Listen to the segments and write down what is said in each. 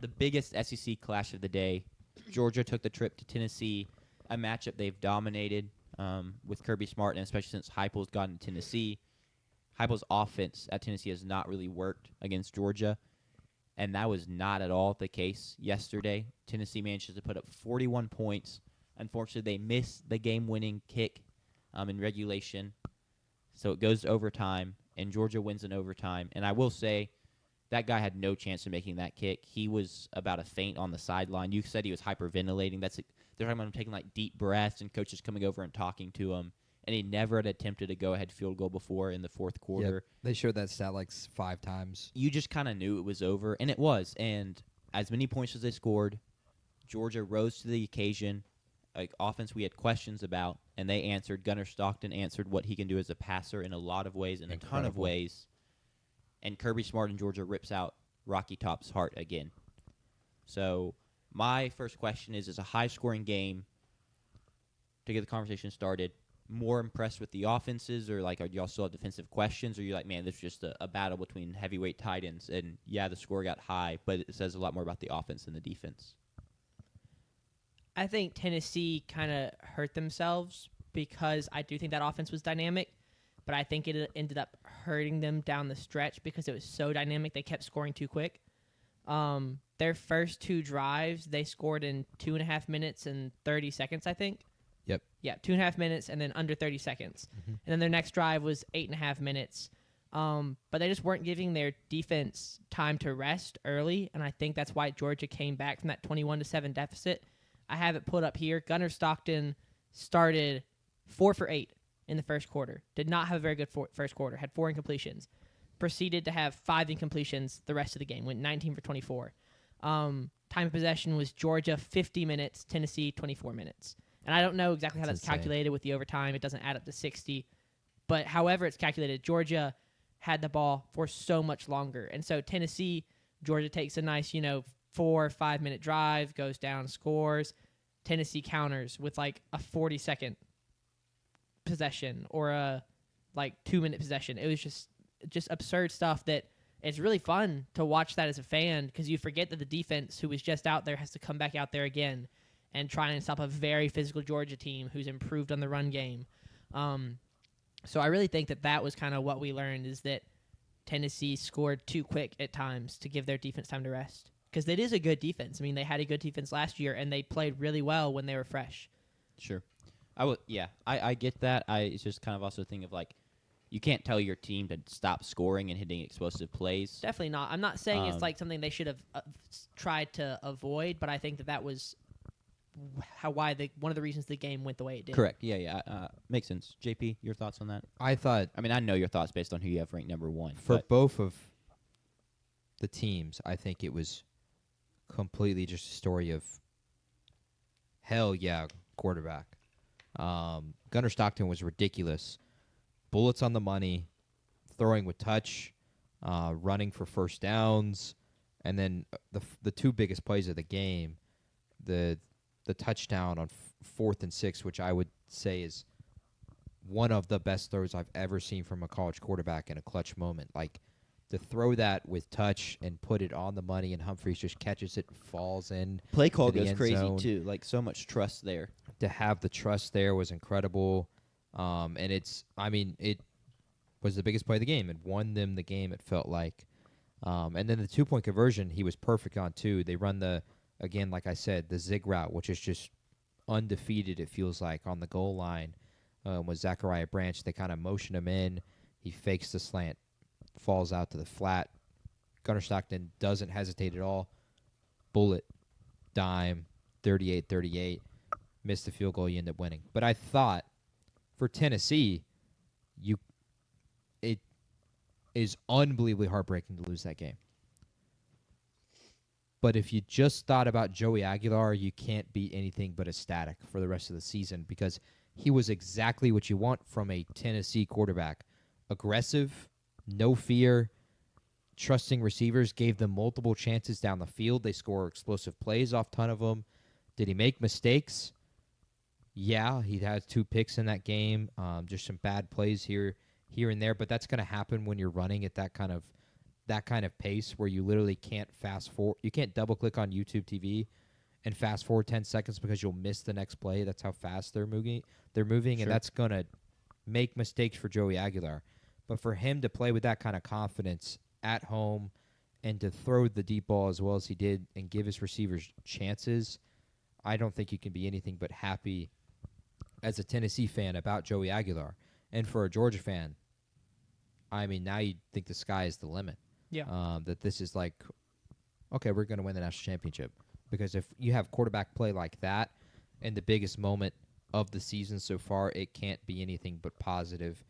The biggest SEC clash of the day. Georgia took the trip to Tennessee, a matchup they've dominated with Kirby Smart, and especially since Heupel's gotten to Tennessee. Heupel's offense at Tennessee has not really worked against Georgia, and that was not at all the case yesterday. Tennessee managed to put up 41 points. Unfortunately, they missed the game-winning kick in regulation, so it goes to overtime, and Georgia wins in overtime. And I will say, that guy had no chance of making that kick. He was about a faint on the sideline. You said he was hyperventilating. They're talking about him taking like deep breaths and coaches coming over and talking to him. And he never had attempted a go-ahead field goal before in the fourth quarter. Yep. They showed that stat like 5 times. You just kind of knew it was over, and it was. And as many points as they scored, Georgia rose to the occasion. Like offense, we had questions about, and they answered. Gunnar Stockton answered what he can do as a passer in a lot of ways, in a ton of ways. And Kirby Smart in Georgia rips out Rocky Top's heart again. So my first question is a high-scoring game to get the conversation started. More impressed with the offenses, or like, are y'all still have defensive questions, or are you like, man, this is just a battle between heavyweight tight ends, and yeah, the score got high, but it says a lot more about the offense than the defense? I think Tennessee kind of hurt themselves because I do think that offense was dynamic, but I think it ended up hurting them down the stretch because it was so dynamic. They kept scoring too quick. Their first 2 drives, they scored in 2.5 minutes and 30 seconds, I think. Yep. Yeah, 2.5 minutes and then under 30 seconds. Mm-hmm. And then their next drive was 8.5 minutes. But they just weren't giving their defense time to rest early, and I think that's why Georgia came back from that 21-7 deficit. I have it pulled up here. Gunnar Stockton started 4 for 8 in the first quarter. Did not have a very good first quarter. Had 4 incompletions. Proceeded to have 5 incompletions the rest of the game. Went 19 for 24. Time of possession was Georgia 50 minutes, Tennessee 24 minutes. And I don't know exactly how that's calculated with the overtime. It doesn't add up to 60. But however it's calculated, Georgia had the ball for so much longer. And so Tennessee, Georgia takes a nice, 4 or 5 minute drive, goes down, scores. Tennessee counters with like a 40-second possession or a 2-minute possession. It was just absurd stuff that it's really fun to watch that as a fan because you forget that the defense who was just out there has to come back out there again and try and stop a very physical Georgia team who's improved on the run game. So I really think that was kind of what we learned is that Tennessee scored too quick at times to give their defense time to rest. Because it is a good defense. I mean, they had a good defense last year, and they played really well when they were fresh. Sure. I get that. It's just kind of also a thing of, you can't tell your team to stop scoring and hitting explosive plays. Definitely not. I'm not saying it's something they should have tried to avoid, but I think that was one of the reasons the game went the way it did. Correct. Yeah. Makes sense. JP, your thoughts on that? I know your thoughts based on who you have ranked number 1. For both of the teams, I think it was completely just a story of hell yeah, quarterback. Gunnar Stockton was ridiculous. Bullets on the money, throwing with touch, running for first downs, and then the 2 biggest plays of the game, the touchdown on 4th and 6, which I would say is one of the best throws I've ever seen from a college quarterback in a clutch moment. To throw that with touch and put it on the money, and Humphreys just catches it and falls in. Play call goes end crazy, zone. too. So much trust there. To have the trust there was incredible. And it was the biggest play of the game. It won them the game, it felt like. And then the 2-point conversion, he was perfect on, too. They run again, like I said, the zig route, which is just undefeated, it feels like, on the goal line with Zachariah Branch. They kind of motion him in. He fakes the slant, falls out to the flat. Gunnar Stockton doesn't hesitate at all. Bullet, dime, 38-38. Missed the field goal, you end up winning. But I thought for Tennessee, it is unbelievably heartbreaking to lose that game. But if you just thought about Joey Aguilar, you can't be anything but ecstatic for the rest of the season because he was exactly what you want from a Tennessee quarterback. Aggressive, no fear, trusting receivers, gave them multiple chances down the field. They score explosive plays off ton of them. Did he make mistakes? Yeah, he had 2 picks in that game. Just some bad plays here and there, but that's going to happen when you're running at that kind of that kind of pace where you literally can't fast forward. You can't double click on YouTube TV and fast forward 10 seconds because you'll miss the next play. That's how fast they're moving. Sure. And that's going to make mistakes for Joey Aguilar. But for him to play with that kind of confidence at home and to throw the deep ball as well as he did and give his receivers chances, I don't think you can be anything but happy as a Tennessee fan about Joey Aguilar. And for a Georgia fan, I mean, now you think the sky is the limit. Yeah. That this is like, okay, we're going to win the national championship. Because if you have quarterback play like that in the biggest moment of the season so far, it can't be anything but positive.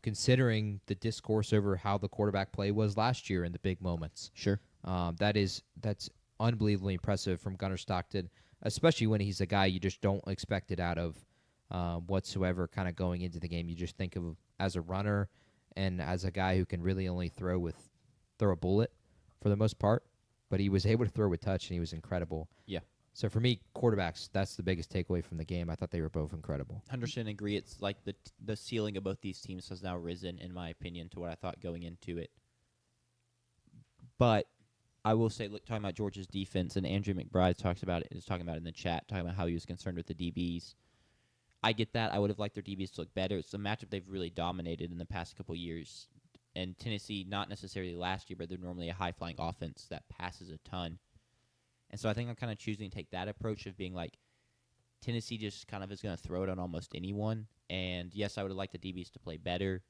Considering the discourse over how the quarterback play was last year in the big moments. Sure. That's unbelievably impressive from Gunnar Stockton, especially when he's a guy you just don't expect it out of whatsoever kind of going into the game. You just think of as a runner and as a guy who can really only throw a bullet for the most part. But he was able to throw with touch, and he was incredible. Yeah. So for me, quarterbacks, that's the biggest takeaway from the game. I thought they were both incredible. 100% agree. It's like the ceiling of both these teams has now risen, in my opinion, to what I thought going into it. But I will say, look, talking about Georgia's defense, and Andrew McBride is talking about it in the chat, talking about how he was concerned with the DBs. I get that. I would have liked their DBs to look better. It's a matchup they've really dominated in the past couple years. And Tennessee, not necessarily last year, but they're normally a high-flying offense that passes a ton. And so I think I'm kind of choosing to take that approach of being like, Tennessee just kind of is going to throw it on almost anyone. And, yes, I would have liked the DBs to play better,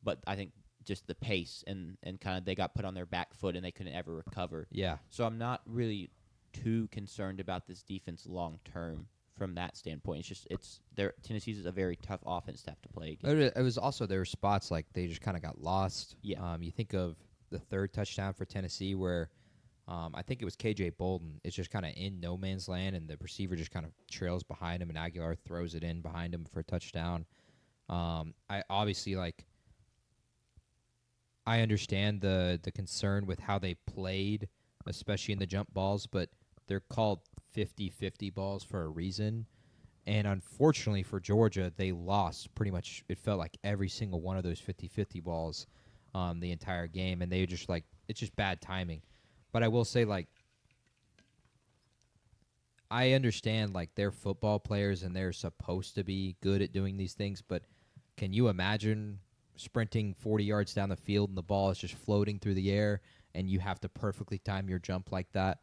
but I think just the pace and kind of they got put on their back foot and they couldn't ever recover. Yeah. So I'm not really too concerned about this defense long-term from that standpoint. Tennessee's is a very tough offense to have to play against. It was also there were spots like they just kind of got lost. Yeah. You think of the third touchdown for Tennessee where I think it was KJ Bolden. It's just kind of in no man's land, and the receiver just kind of trails behind him, and Aguilar throws it in behind him for a touchdown. I obviously I understand the concern with how they played, especially in the jump balls, but they're called 50-50 balls for a reason. And unfortunately for Georgia, they lost pretty much, it felt like every single one of those 50-50 balls the entire game. And they just it's just bad timing. But I will say, I understand, they're football players and they're supposed to be good at doing these things. But can you imagine sprinting 40 yards down the field and the ball is just floating through the air and you have to perfectly time your jump like that?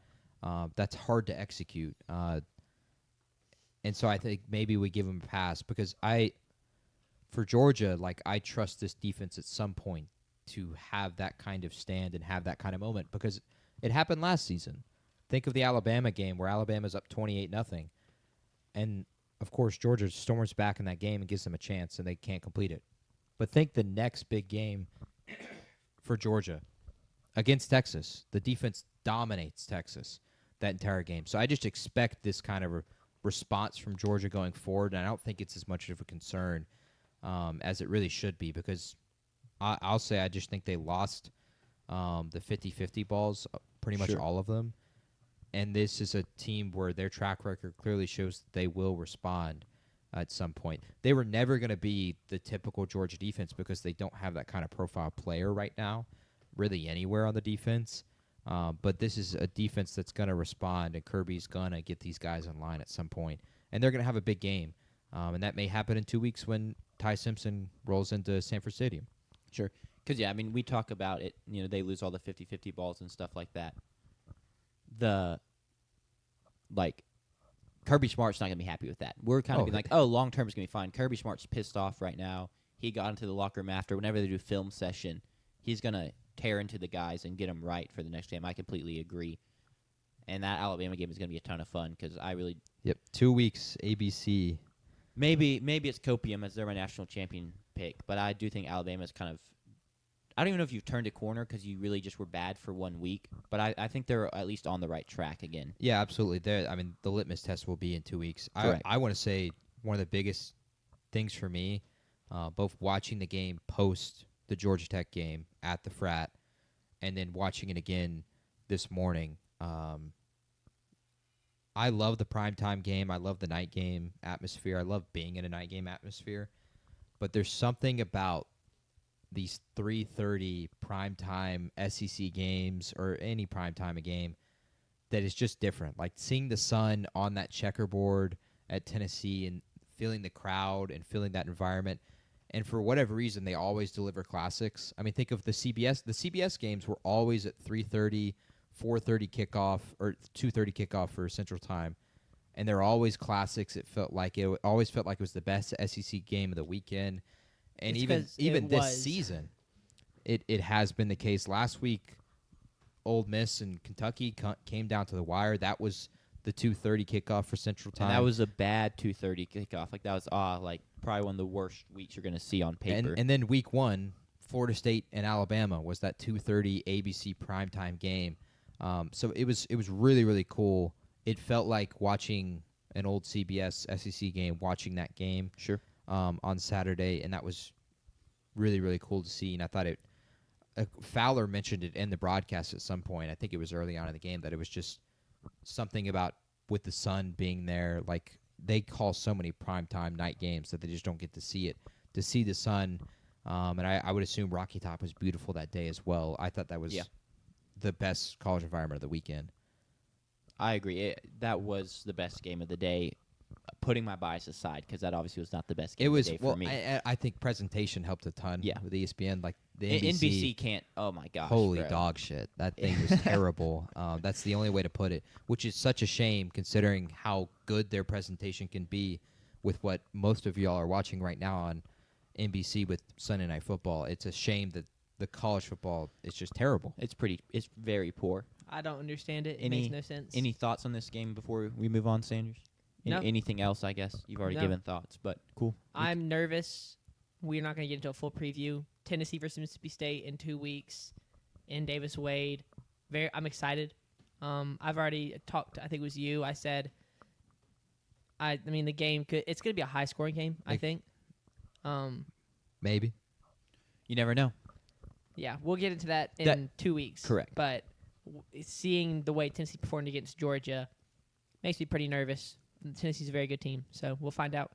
That's hard to execute. And so I think maybe we give them a pass because for Georgia, I trust this defense at some point to have that kind of stand and have that kind of moment because it happened last season. Think of the Alabama game where Alabama's up 28-0. And, of course, Georgia storms back in that game and gives them a chance, and they can't complete it. But think the next big game for Georgia against Texas. The defense dominates Texas that entire game. So I just expect this kind of response from Georgia going forward, and I don't think it's as much of a concern as it really should be because I'll say I just think they lost the 50-50 balls, pretty much all of them. And this is a team where their track record clearly shows that they will respond at some point. They were never going to be the typical Georgia defense because they don't have that kind of profile player right now, really anywhere on the defense. But this is a defense that's going to respond, and Kirby's going to get these guys in line at some point. And they're going to have a big game. And that may happen in 2 weeks when Ty Simpson rolls into Sanford Stadium. Sure. Because, we talk about it. They lose all the 50-50 balls and stuff like that. Kirby Smart's not going to be happy with that. We're kind of being like, long term is going to be fine. Kirby Smart's pissed off right now. He got into the locker room after. Whenever they do film session, he's going to tear into the guys and get them right for the next game. I completely agree. And that Alabama game is going to be a ton of fun because I really... Yep, 2 weeks, ABC. Maybe it's Copium as they're my national champion pick, but I do think Alabama's kind of... I don't even know if you've turned a corner because you really just were bad for 1 week, but I think they're at least on the right track again. Yeah, absolutely. The litmus test will be in 2 weeks. I want to say one of the biggest things for me, both watching the game post the Georgia Tech game at the Frat and then watching it again this morning. I love the primetime game. I love the night game atmosphere. I love being in a night game atmosphere. But there's something about these 3:30 primetime SEC games or any primetime game that is just different. Like seeing the sun on that checkerboard at Tennessee and feeling the crowd and feeling that environment. And for whatever reason, they always deliver classics. I mean, think of the CBS. The CBS games were always at 3:30, 4:30 kickoff, or 2:30 kickoff for Central Time. And they're always classics. It always felt like it was the best SEC game of the weekend. And It's even 'cause this season, it has been the case. Last week, Ole Miss and Kentucky came down to the wire. That was the 2:30 kickoff for Central Time. And that was a bad 2:30 kickoff. Like that was like probably one of the worst weeks you're going to see on paper. And then week 1, Florida State and Alabama was that 2:30 ABC primetime game. So it was really, really cool. It felt like watching an old CBS SEC game, watching that game Sure. On Saturday, and that was really, really cool to see. And I thought Fowler mentioned it in the broadcast at some point. I think it was early on in the game that it was just something about with the sun being there. Like they call so many primetime night games that they just don't get to see it. To see the sun, and I would assume Rocky Top was beautiful that day as well. I thought that was the best college environment of the weekend. I agree. That was the best game of the day, putting my bias aside, because that obviously was not the best game of the day for me. I think presentation helped a ton with ESPN. Like the NBC can't. Oh my gosh! Holy bro. dog shit! That thing was terrible. That's the only way to put it. Which is such a shame, considering how good their presentation can be, with what most of y'all are watching right now on NBC with Sunday Night Football. It's a shame that the college football is just terrible. It's very poor. I don't understand it. It makes no sense. Any thoughts on this game before we move on, Sanders? No. Anything else? I guess you've already given thoughts, but cool. I'm nervous. We're not going to get into a full preview. Tennessee versus Mississippi State in 2 weeks in Davis Wade. I'm excited. I've already talked. I think it was you. I said. I mean, the game it's going to be a high scoring game. I think. Maybe. You never know. Yeah, we'll get into that in 2 weeks. Correct. But seeing the way Tennessee performed against Georgia makes me pretty nervous. Tennessee's a very good team, so we'll find out.